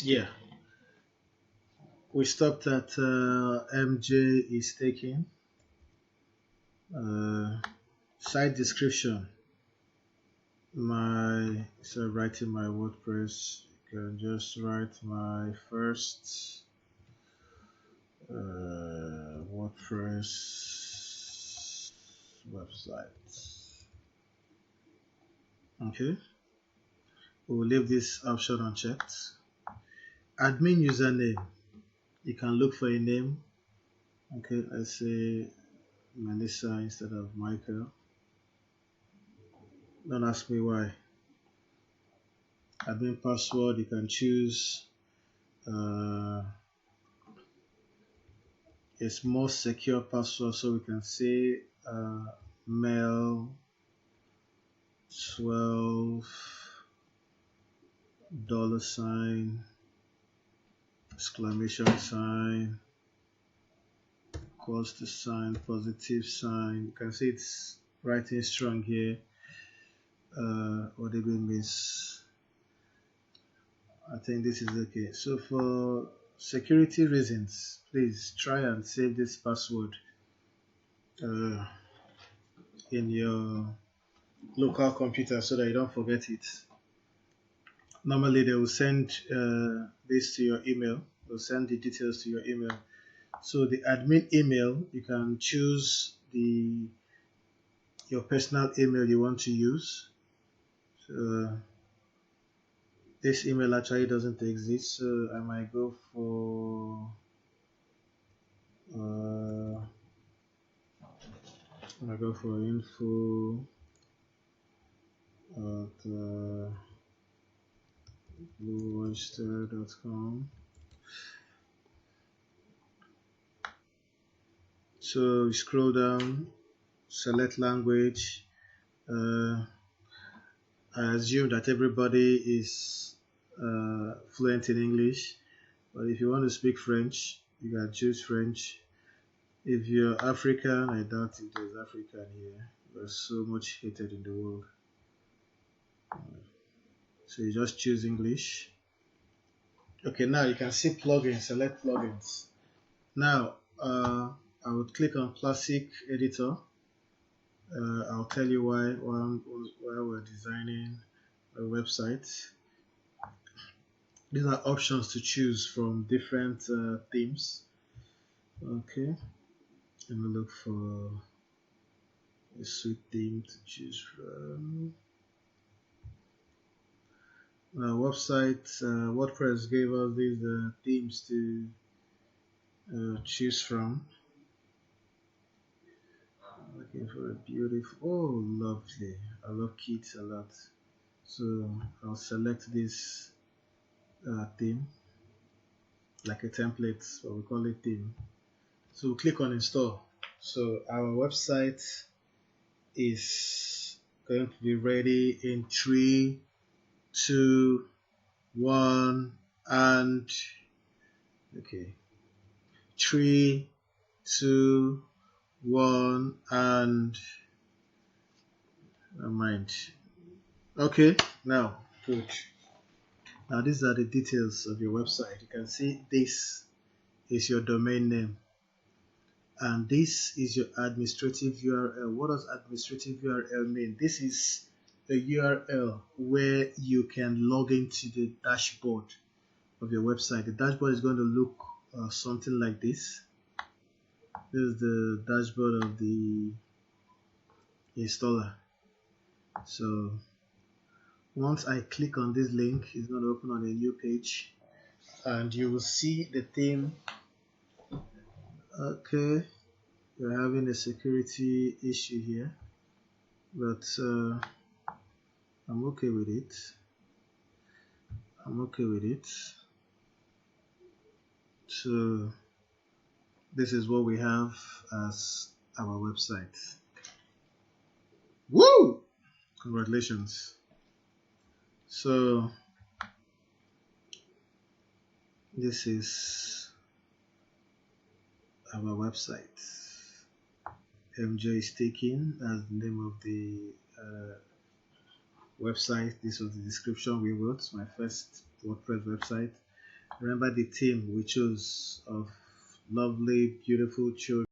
Yeah, we stopped at MJ is taking. Uh, Site description. Instead of writing my WordPress, you can just write my first WordPress website. Okay, we'll leave this option unchecked. Admin username. You can look for a name. Okay, I say Melissa instead of Michael. Don't ask me why. Admin password, you can choose uh, a more secure password, so we can say mail 12 $, exclamation sign, equals to sign, positive sign. You can see it's writing strong here. What it means, I think this is okay. So for security reasons, please try and save this password uh, in your local computer so that you don't forget it. Normally they will send this to your email. They'll send the details to your email. So the admin email, you can choose your personal email you want to use. So this email actually doesn't exist, so I might go for info at blueoyster.com. So you scroll down, select language. I assume that everybody is fluent in English, but if you want to speak French, you can choose French. If you're African, I doubt if there's African here. There's so much hated in the world. So you just choose English. Okay, now you can see plugins, select plugins. Now, I would click on Classic Editor. I'll tell you why we're designing a website. These are options to choose from different themes. Okay, let me look for a sweet theme to choose from. Website WordPress gave us these themes to choose from. Looking for a beautiful, oh lovely, I love kits a lot, so I'll select this theme like a template, but we call it theme. So we'll click on install. So our website is going to be ready in 3, 2, 1, and okay, 3, 2, 1, and mind. Okay, now good. Now these are the details of your website. You can see this is your domain name, and this is your administrative URL. What does administrative URL mean? This is a URL where you can log into the dashboard of your website. The dashboard is going to look something like this. This is the dashboard of the installer. So once I click on this link, it's going to open on a new page, and you will see the theme. Okay, we're having a security issue here, but I'm okay with it. So this is what we have as our website. Woo! Congratulations. So this is our website. MJ Staking, that's the name of the website. This was the description we wrote, my first WordPress website. Remember the theme we chose of lovely, beautiful children.